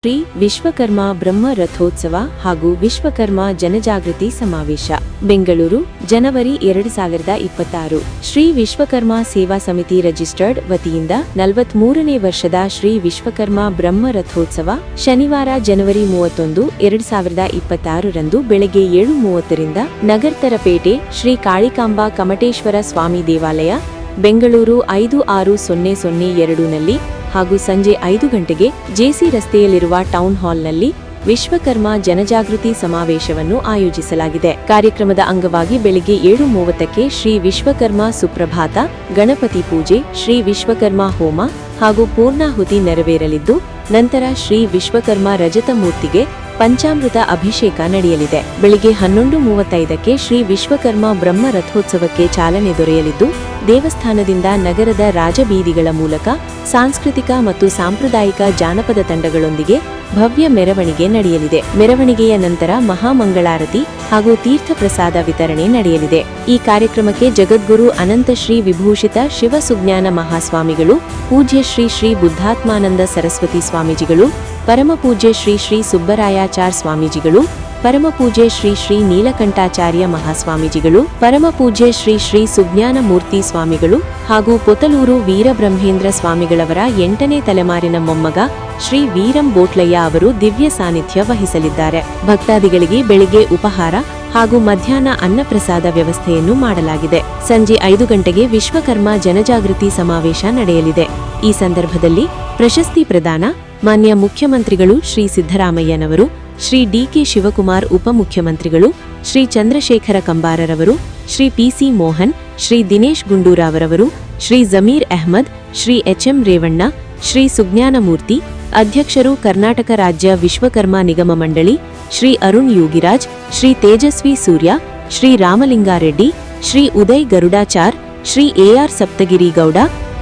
ಶ್ರೀ ವಿಶ್ವಕರ್ಮ ಬ್ರಹ್ಮ ರಥೋತ್ಸವ ಹಾಗೂ ವಿಶ್ವಕರ್ಮ ಜನಜಾಗೃತಿ ಸಮಾವೇಶ ಬೆಂಗಳೂರು ಜನವರಿ 2026 ಶ್ರೀ ವಿಶ್ವಕರ್ಮ ಸೇವಾ ಸಮಿತಿ ರಿಜಿಸ್ಟರ್ಡ್ ವತಿಯಿಂದ 43ನೇ ವರ್ಷದ ಶ್ರೀ ವಿಶ್ವಕರ್ಮ ಬ್ರಹ್ಮ ರಥೋತ್ಸವ ಶನಿವಾರ ಜನವರಿ 31, 2026 ರಂದು ಬೆಳಗ್ಗೆ 7:30 ರಿಂದ ನಗರ್ತರಪೇಟೆ ಶ್ರೀ ಕಾಳಿಕಾಂಬಾ ಕಮಟೇಶ್ವರ ಸ್ವಾಮಿ ದೇವಾಲಯ ಬೆಂಗಳೂರು 56002 ನಲ್ಲಿ ಹಾಗೂ ಸಂಜೆ 5 ಗಂಟೆಗೆ ಜೆಸಿ ರಸ್ತೆಯಲ್ಲಿರುವ ಟೌನ್ ಹಾಲ್ನಲ್ಲಿ ವಿಶ್ವಕರ್ಮ ಜನಜಾಗೃತಿ ಸಮಾವೇಶವನ್ನು ಆಯೋಜಿಸಲಾಗಿದೆ. ಕಾರ್ಯಕ್ರಮದ ಅಂಗವಾಗಿ ಬೆಳಿಗ್ಗೆ 7:30ಕ್ಕೆ ಶ್ರೀ ವಿಶ್ವಕರ್ಮ ಸುಪ್ರಭಾತ, ಗಣಪತಿ ಪೂಜೆ, ಶ್ರೀ ವಿಶ್ವಕರ್ಮ ಹೋಮ ಹಾಗೂ ಪೂರ್ಣಾಹುತಿ ನೆರವೇರಲಿದ್ದು, ನಂತರ ಶ್ರೀ ವಿಶ್ವಕರ್ಮ ರಜತ ಮೂರ್ತಿಗೆ ಪಂಚಾಮೃತ ಅಭಿಷೇಕ ನಡೆಯಲಿದೆ. ಬೆಳಿಗ್ಗೆ 11:35ಕ್ಕೆ ಶ್ರೀ ವಿಶ್ವಕರ್ಮ ಬ್ರಹ್ಮ ರಥೋತ್ಸವಕ್ಕೆ ಚಾಲನೆ ದೊರೆಯಲಿದ್ದು, ದೇವಸ್ಥಾನದಿಂದ ನಗರದ ರಾಜಬೀದಿಗಳ ಮೂಲಕ ಸಾಂಸ್ಕೃತಿಕ ಮತ್ತು ಸಾಂಪ್ರದಾಯಿಕ ಜಾನಪದ ತಂಡಗಳೊಂದಿಗೆ ಭವ್ಯ ಮೆರವಣಿಗೆ ನಡೆಯಲಿದೆ. ಮೆರವಣಿಗೆಯ ನಂತರ ಮಹಾಮಂಗಳಾರತಿ ಹಾಗೂ ತೀರ್ಥ ಪ್ರಸಾದ ವಿತರಣೆ ನಡೆಯಲಿದೆ. ಈ ಕಾರ್ಯಕ್ರಮಕ್ಕೆ ಜಗದ್ಗುರು ಅನಂತ ಶ್ರೀ ವಿಭೂಷಿತ ಶಿವಸುಜ್ಞಾನ ಮಹಾಸ್ವಾಮಿಗಳು, ಪೂಜ್ಯ ಶ್ರೀ ಶ್ರೀ ಬುದ್ಧಾತ್ಮಾನಂದ ಸರಸ್ವತಿ ಸ್ವಾಮೀಜಿಗಳು, ಪರಮಪೂಜ್ಯ ಶ್ರೀ ಶ್ರೀ ಸುಬ್ಬರಾಯಾಚಾರ್ ಸ್ವಾಮೀಜಿಗಳು, ಪರಮಪೂಜ್ಯ ಶ್ರೀ ಶ್ರೀ ನೀಲಕಂಠಾಚಾರ್ಯ ಮಹಾಸ್ವಾಮೀಜಿಗಳು, ಪರಮಪೂಜ್ಯ ಶ್ರೀ ಶ್ರೀ ಸುಜ್ಞಾನ ಮೂರ್ತಿ ಸ್ವಾಮಿಗಳು ಹಾಗೂ ಪೊತಲೂರು ವೀರಬ್ರಹ್ಮೇಂದ್ರ ಸ್ವಾಮಿಗಳವರ 8ನೇ ತಲೆಮಾರಿನ ಮೊಮ್ಮಗ ಶ್ರೀ ವೀರಂ ಬೋಟ್ಲಯ್ಯ ಅವರು ದಿವ್ಯ ಸಾನ್ನಿಧ್ಯ ವಹಿಸಲಿದ್ದಾರೆ. ಭಕ್ತಾದಿಗಳಿಗೆ ಬೆಳಿಗ್ಗೆ ಉಪಹಾರ ಹಾಗೂ ಮಧ್ಯಾಹ್ನ ಅನ್ನಪ್ರಸಾದ ವ್ಯವಸ್ಥೆಯನ್ನು ಮಾಡಲಾಗಿದೆ. ಸಂಜೆ 5 ಗಂಟೆಗೆ ವಿಶ್ವಕರ್ಮ ಜನಜಾಗೃತಿ ಸಮಾವೇಶ ನಡೆಯಲಿದೆ. ಈ ಸಂದರ್ಭದಲ್ಲಿ ಪ್ರಶಸ್ತಿ ಪ್ರದಾನ ಮಾನ್ಯ ಮುಖ್ಯಮಂತ್ರಿಗಳು ಶ್ರೀ ಸಿದ್ದರಾಮಯ್ಯನವರು, ಶ್ರೀ ಡಿ.ಕೆ. ಶಿವಕುಮಾರ್ ಉಪಮುಖ್ಯಮಂತ್ರಿಗಳು, ಶ್ರೀ ಚಂದ್ರಶೇಖರ ಕಂಬಾರರವರು, ಶ್ರೀ ಪಿ.ಸಿ. ಮೋಹನ್, ಶ್ರೀ ದಿನೇಶ್ ಗುಂಡೂರಾವರವರು, ಶ್ರೀ ಜಮೀರ್ ಅಹ್ಮದ್, ಶ್ರೀ ಎಚ್.ಎಂ. ರೇವಣ್ಣ, ಶ್ರೀ ಸುಜ್ಞಾನಮೂರ್ತಿ, ಅಧ್ಯಕ್ಷರು ಕರ್ನಾಟಕ ರಾಜ್ಯ ವಿಶ್ವಕರ್ಮ ನಿಗಮ ಮಂಡಳಿ, ಶ್ರೀ ಅರುಣ್ ಯೋಗಿರಾಜ್, ಶ್ರೀ ತೇಜಸ್ವಿ ಸೂರ್ಯ, ಶ್ರೀ ರಾಮಲಿಂಗಾರೆಡ್ಡಿ, ಶ್ರೀ ಉದಯ್ ಗರುಡಾಚಾರ್, ಶ್ರೀ ಎ.ಆರ್. ಸಪ್ತಗಿರಿ ಗೌಡ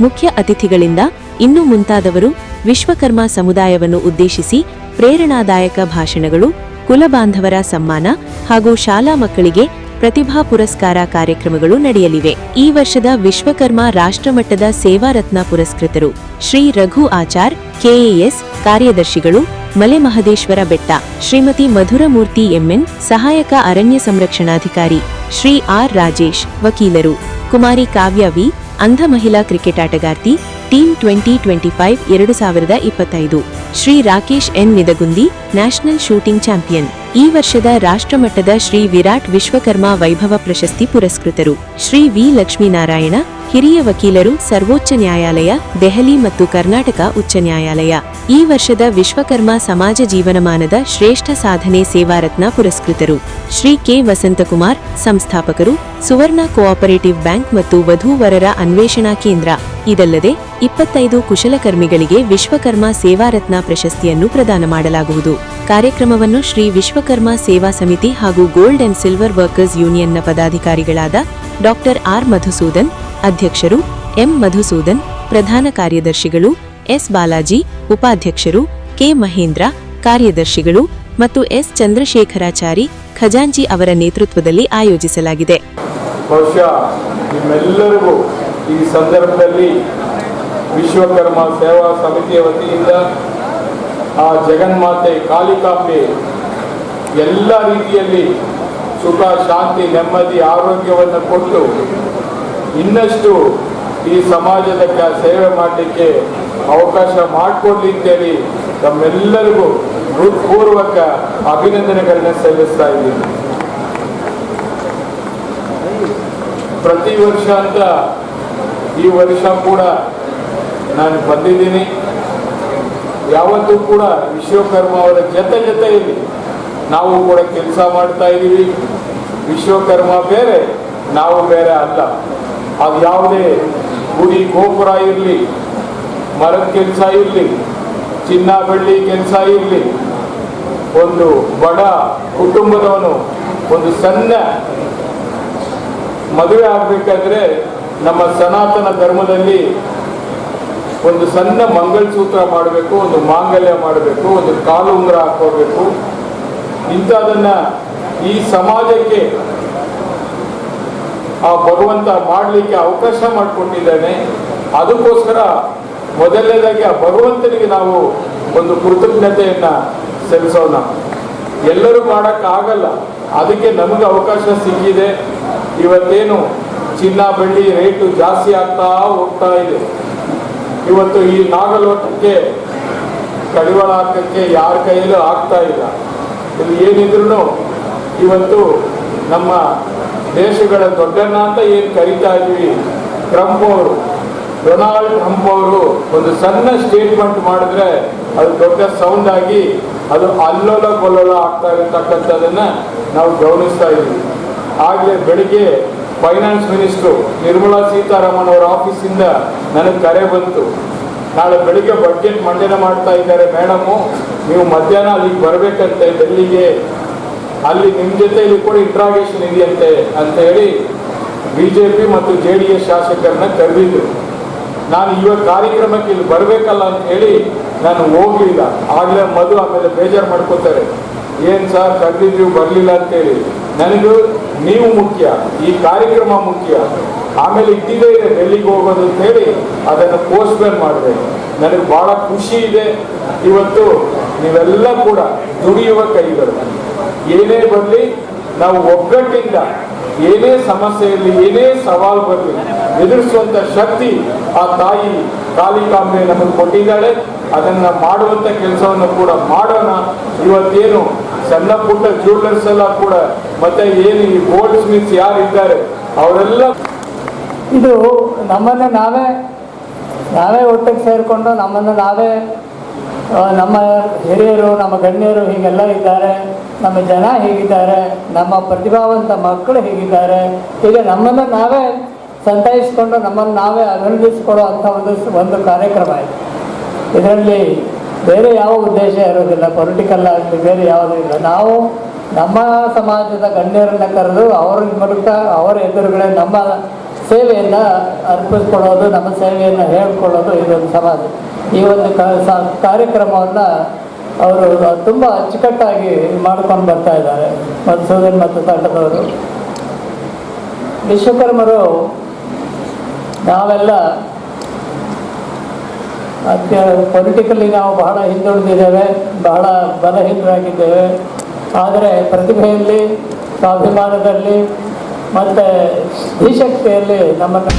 ಮುಖ್ಯ ಅತಿಥಿಗಳಿಂದ ಇನ್ನೂ ಮುಂತಾದವರು ವಿಶ್ವಕರ್ಮ ಸಮುದಾಯವನ್ನು ಉದ್ದೇಶಿಸಿ ಪ್ರೇರಣಾದಾಯಕ ಭಾಷಣಗಳು, ಕುಲಬಾಂಧವರ ಸಮ್ಮಾನ ಹಾಗೂ ಶಾಲಾ ಮಕ್ಕಳಿಗೆ ಪ್ರತಿಭಾ ಪುರಸ್ಕಾರ ಕಾರ್ಯಕ್ರಮಗಳು ನಡೆಯಲಿವೆ. ಈ ವರ್ಷದ ವಿಶ್ವಕರ್ಮ ರಾಷ್ಟ್ರಮಟ್ಟದ ಸೇವಾರತ್ನ ಪುರಸ್ಕೃತರು ಶ್ರೀ ರಘು ಆಚಾರ್, ಕೆಎಎಸ್ ಕಾರ್ಯದರ್ಶಿಗಳು, ಮಲೆಮಹದೇಶ್ವರ ಬೆಟ್ಟ, ಶ್ರೀಮತಿ ಮಧುರಮೂರ್ತಿ ಎಂಎನ್ ಸಹಾಯಕ ಅರಣ್ಯ ಸಂರಕ್ಷಣಾಧಿಕಾರಿ, ಶ್ರೀ ಆರ್. ರಾಜೇಶ್ ವಕೀಲರು, ಕುಮಾರಿ ಕಾವ್ಯ ವಿ ಅಂಧ ಮಹಿಳಾ ಕ್ರಿಕೆಟ್ ಆಟಗಾರ್ತಿ, team 2025 2025, Shri Rakesh N Nidagundi national shooting champion. ಈ ವರ್ಷದ ರಾಷ್ಟ್ರಮಟ್ಟದ ಶ್ರೀ ವಿರಾಟ್ ವಿಶ್ವಕರ್ಮ ವೈಭವ ಪ್ರಶಸ್ತಿ ಪುರಸ್ಕೃತರು ಶ್ರೀ ವಿ. ಲಕ್ಷ್ಮೀನಾರಾಯಣ, ಹಿರಿಯ ವಕೀಲರು, ಸರ್ವೋಚ್ಚ ನ್ಯಾಯಾಲಯ ದೆಹಲಿ ಮತ್ತು ಕರ್ನಾಟಕ ಉಚ್ಚ ನ್ಯಾಯಾಲಯ. ಈ ವರ್ಷದ ವಿಶ್ವಕರ್ಮ ಸಮಾಜ ಜೀವನಮಾನದ ಶ್ರೇಷ್ಠ ಸಾಧನೆ ಸೇವಾರತ್ನ ಪುರಸ್ಕೃತರು ಶ್ರೀ ಕೆ. ವಸಂತಕುಮಾರ್, ಸಂಸ್ಥಾಪಕರು, ಸುವರ್ಣ ಕೋಆಪರೇಟಿವ್ ಬ್ಯಾಂಕ್ ಮತ್ತು ವಧೂವರರ ಅನ್ವೇಷಣಾ ಕೇಂದ್ರ. ಇದಲ್ಲದೆ 25 ಕುಶಲಕರ್ಮಿಗಳಿಗೆ ವಿಶ್ವಕರ್ಮ ಸೇವಾರತ್ನ ಪ್ರಶಸ್ತಿಯನ್ನು ಪ್ರದಾನ ಮಾಡಲಾಗುವುದು. ಕಾರ್ಯಕ್ರಮವನ್ನು ಶ್ರೀ ವಿಶ್ವಕರ್ಮ ಸೇವಾ ಸಮಿತಿ ಹಾಗೂ ಗೋಲ್ಡ್ ಅಂಡ್ ಸಿಲ್ವರ್ ವರ್ಕರ್ಸ್ ಯೂನಿಯನ್ನ ಪದಾಧಿಕಾರಿಗಳಾದ ಡಾಕ್ಟರ್ ಆರ್. ಮಧುಸೂದನ್, ಅಧ್ಯಕ್ಷರು ಎಂ. ಮಧುಸೂದನ್, ಪ್ರಧಾನ ಕಾರ್ಯದರ್ಶಿಗಳು ಎಸ್. ಬಾಲಾಜಿ, ಉಪಾಧ್ಯಕ್ಷರು ಕೆ. ಮಹೇಂದ್ರ, ಕಾರ್ಯದರ್ಶಿಗಳು ಮತ್ತು ಎಸ್. ಚಂದ್ರಶೇಖರಾಚಾರಿ, ಖಜಾಂಚಿ ಅವರ ನೇತೃತ್ವದಲ್ಲಿ ಆಯೋಜಿಸಲಾಗಿದೆ. ನಿಮ್ಮೆಲ್ಲರಿಗೂ ಈ ಸಂದರ್ಭದಲ್ಲಿ ವಿಶ್ವಕರ್ಮ ಸೇವಾ ಸಮಿತಿಯ ವತಿಯಿಂದ ಆ ಜಗನ್ಮಾತೆ ಕಾಳಿಕಾಂಬೆ ಎಲ್ಲ ರೀತಿಯಲ್ಲಿ ಸುಖ, ಶಾಂತಿ, ನೆಮ್ಮದಿ, ಆರೋಗ್ಯವನ್ನು ಕೊಟ್ಟು ಇನ್ನಷ್ಟು ಈ ಸಮಾಜದ ಸೇವೆ ಮಾಡಲಿಕ್ಕೆ ಅವಕಾಶ ಮಾಡಿಕೊಡ್ಲಿ ಅಂತೇಳಿ ತಮ್ಮೆಲ್ಲರಿಗೂ ಹೃತ್ಪೂರ್ವಕ ಅಭಿನಂದನೆಗಳನ್ನ ಸಲ್ಲಿಸ್ತಾ ಇದ್ದೀನಿ. ಪ್ರತಿ ವರ್ಷ ಅಂತ ಈ ವರ್ಷ ಕೂಡ ನಾನು ಬಂದಿದ್ದೀನಿ. ಯಾವತ್ತೂ ಕೂಡ ವಿಶ್ವಕರ್ಮ ಅವರ ಜೊತೆಯಲ್ಲಿ ನಾವು ಕೂಡ ಕೆಲಸ ಮಾಡ್ತಾ ಇದ್ದೀವಿ. ವಿಶ್ವಕರ್ಮ ಬೇರೆ, ನಾವು ಬೇರೆ ಅಲ್ಲ. ಅದು ಯಾವುದೇ ಗುಡಿ ಗೋಪುರ ಇರಲಿ, ಮರದ ಕೆಲಸ ಇರಲಿ, ಚಿನ್ನ ಬೆಳ್ಳಿ ಕೆಲಸ ಇರಲಿ, ಒಂದು ಬಡ ಕುಟುಂಬದವನು ಒಂದು ಸಣ್ಣ ಮದುವೆ ಆಗಬೇಕಾದ್ರೆ ನಮ್ಮ ಸನಾತನ ಧರ್ಮದಲ್ಲಿ ಒಂದು ಸಣ್ಣ ಮಂಗಲಸೂತ್ರ ಮಾಡಬೇಕು, ಒಂದು ಮಾಂಗಲ್ಯ ಮಾಡಬೇಕು, ಒಂದು ಕಾಲು ಉಂಗುರ ಹಾಕೋಬೇಕು. ಇಂಥದನ್ನ ಈ ಸಮಾಜಕ್ಕೆ ಆ ಭಗವಂತ ಮಾಡಲಿಕ್ಕೆ ಅವಕಾಶ ಮಾಡಿಕೊಟ್ಟಿದ್ದಾನೆ. ಅದಕ್ಕೋಸ್ಕರ ಮೊದಲನೇದಾಗಿ ಆ ಭಗವಂತನಿಗೆ ನಾವು ಒಂದು ಕೃತಜ್ಞತೆಯನ್ನ ಸಲ್ಲಿಸೋಣ. ಎಲ್ಲರೂ ಮಾಡೋಕ್ಕಾಗಲ್ಲ, ಅದಕ್ಕೆ ನಮಗೆ ಅವಕಾಶ ಸಿಕ್ಕಿದೆ. ಇವತ್ತೇನು ಚಿನ್ನ ಬೆಳ್ಳಿ ರೇಟು ಜಾಸ್ತಿ ಆಗ್ತಾ ಹೋಗ್ತಾ ಇದೆ. ಇವತ್ತು ಈ ನಾಗಲೋಟಕ್ಕೆ ಕಡಿವಾಳ ಹಾಕಕ್ಕೆ ಯಾರ ಕೈಯಲ್ಲೂ ಆಗ್ತಾ ಇಲ್ಲ. ಇದು ಏನಿದ್ರು ಇವತ್ತು ನಮ್ಮ ದೇಶಗಳ ದೊಡ್ಡಣ್ಣ ಅಂತ ಏನು ಕರೀತಾ ಇದ್ವಿ, ಟ್ರಂಪ್ ಅವರು, ಡೊನಾಲ್ಡ್ ಟ್ರಂಪ್ ಅವರು ಒಂದು ಸಣ್ಣ ಸ್ಟೇಟ್ಮೆಂಟ್ ಮಾಡಿದ್ರೆ ಅದು ದೊಡ್ಡ ಸೌಂಡ್ ಆಗಿ ಅದು ಅಲ್ಲೋಲ ಕೊಲ್ಲೋಲ ಆಗ್ತಾ ಇರತಕ್ಕಂಥದ್ದನ್ನ ನಾವು ಗಮನಿಸ್ತಾ ಇದ್ವಿ. ಆಗಲೇ ಬೆಳಿಗ್ಗೆ ಫೈನಾನ್ಸ್ ಮಿನಿಸ್ಟ್ರು ನಿರ್ಮಲಾ ಸೀತಾರಾಮನ್ ಅವರ ಆಫೀಸಿಂದ ನನಗೆ ಕರೆ ಬಂತು, ನಾಳೆ ಬೆಳಿಗ್ಗೆ ಬಡ್ಜೆಟ್ ಮಂಡನೆ ಮಾಡ್ತಾ ಇದ್ದಾರೆ ಮೇಡಮು, ನೀವು ಮಧ್ಯಾಹ್ನ ಅಲ್ಲಿಗೆ ಬರಬೇಕಂತೆ ಡೆಲ್ಲಿಗೆ, ಅಲ್ಲಿ ನಿಮ್ಮ ಜೊತೆಯಲ್ಲಿ ಕೂಡ ಇಂಟ್ರಾಗೇಷನ್ ಇದೆಯಂತೆ ಅಂತ ಹೇಳಿ BJP ಮತ್ತು JDS ಶಾಸಕರನ್ನ ಕರೆದಿದ್ರು. ನಾನು ಇವಾಗ ಕಾರ್ಯಕ್ರಮಕ್ಕೆ ಇಲ್ಲಿ ಬರಬೇಕಲ್ಲ ಅಂತ ಹೇಳಿ ನಾನು ಹೋಗ್ಲಿಲ್ಲ. ಆಗಲೇ ಮಧು ಆಮೇಲೆ ಬೇಜಾರು ಮಾಡ್ಕೋತಾರೆ, ಏನು ಸರ್ ಕರೆದಿದ್ರಿ ಬರಲಿಲ್ಲ ಅಂತೇಳಿ. ನನಗೂ ನೀವು ಮುಖ್ಯ, ಈ ಕಾರ್ಯಕ್ರಮ ಮುಖ್ಯ, ಆಮೇಲೆ ಇದ್ದಿದ್ದೇ ಇದೆ ಡೆಲ್ಲಿಗೆ ಹೋಗೋದು ಅಂತ ಹೇಳಿ ಅದನ್ನು ಪೋಸ್ಟ್ಪೋನ್ ಮಾಡಿದೆ. ನನಗೆ ಬಹಳ ಖುಷಿ ಇದೆ. ಇವತ್ತು ನೀವೆಲ್ಲ ಕೂಡ ದುಡಿಯುವ ಕೈಗಳು, ಏನೇ ಬರಲಿ ನಾವು ಒಗ್ಗಟ್ಟಿಂದ ಏನೇ ಸಮಸ್ಯೆ ಇರಲಿ, ಏನೇ ಸವಾಲು ಬರಲಿ ಎದುರಿಸುವಂತ ಶಕ್ತಿ ಆ ತಾಯಿ ಕಾಳಿಕಾಂಬೆ ನಮಗೆ ಕೊಟ್ಟಿದ್ದಾಳೆ. ಅದನ್ನ ಮಾಡುವಂತ ಕೆಲಸವನ್ನು ಕೂಡ ಮಾಡೋಣ. ಇವತ್ತೇನು ಸಣ್ಣ ಪುಟ್ಟ ಜ್ಯುವೆಲ್ಲರ್ಸ್ ಎಲ್ಲ ಕೂಡ ಮತ್ತೆ ಏನು ಈ ಗೋಲ್ಡ್ ಸ್ಮಿತ್ಸ್ ಯಾರಿದ್ದಾರೆ ಅವರೆಲ್ಲ ಇದು ನಮ್ಮನ್ನು ನಾವೇ ಒಟ್ಟಿಗೆ ಸೇರಿಕೊಂಡು ನಮ್ಮನ್ನು ನಾವೇ ನಮ್ಮ ಹಿರಿಯರು ನಮ್ಮ ಗಣ್ಯರು ಹೀಗೆಲ್ಲ ಇದ್ದಾರೆ, ನಮ್ಮ ಜನ ಹೀಗಿದ್ದಾರೆ, ನಮ್ಮ ಪ್ರತಿಭಾವಂತ ಮಕ್ಕಳು ಹೀಗಿದ್ದಾರೆ, ಹೀಗೆ ನಮ್ಮನ್ನು ನಾವೇ ಸಂತೈಸಿಕೊಂಡು ನಮ್ಮನ್ನು ನಾವೇ ಅಭಿನಂದಿಸಿಕೊಳ್ಳೋ ಅಂಥ ಒಂದು ಕಾರ್ಯಕ್ರಮ ಇದೆ. ಇದರಲ್ಲಿ ಬೇರೆ ಯಾವ ಉದ್ದೇಶ ಇರೋದಿಲ್ಲ, ಪೊಲಿಟಿಕಲ್ ಆಗಲಿ ಬೇರೆ ಯಾವುದೂ ಇಲ್ಲ. ನಾವು ನಮ್ಮ ಸಮಾಜದ ಗಣ್ಯರನ್ನು ಕರೆದು ಅವರ ಮೂಲಕ ಅವರ ಎದುರುಗಳೇ ನಮ್ಮ ಸೇವೆಯನ್ನು ಅರ್ಪಿಸ್ಕೊಳ್ಳೋದು, ನಮ್ಮ ಸೇವೆಯನ್ನು ಹೇಳ್ಕೊಳ್ಳೋದು ಇದೊಂದು ಸಮಾಜ. ಈ ಒಂದು ಕಾರ್ಯಕ್ರಮವನ್ನು ಅವರು ತುಂಬ ಅಚ್ಚುಕಟ್ಟಾಗಿ ಮಾಡ್ಕೊಂಡು ಬರ್ತಾ ಇದ್ದಾರೆ ಮಧುಸೂದನ್ ಮತ್ತು ತಂಡದವರು. ವಿಶ್ವಕರ್ಮರು ನಾವೆಲ್ಲ ಪೊಲಿಟಿಕಲಿ ನಾವು ಬಹಳ ಹಿಂದುಳಿದಿದ್ದೇವೆ, ಬಹಳ ಬಲಹೀನರಾಗಿದ್ದೇವೆ. ಆದರೆ ಪ್ರತಿಭೆಯಲ್ಲಿ, ಸ್ವಾಭಿಮಾನದಲ್ಲಿ ಮತ್ತು ಧೀಶಕ್ತಿಯಲ್ಲಿ ನಮ್ಮನ್ನು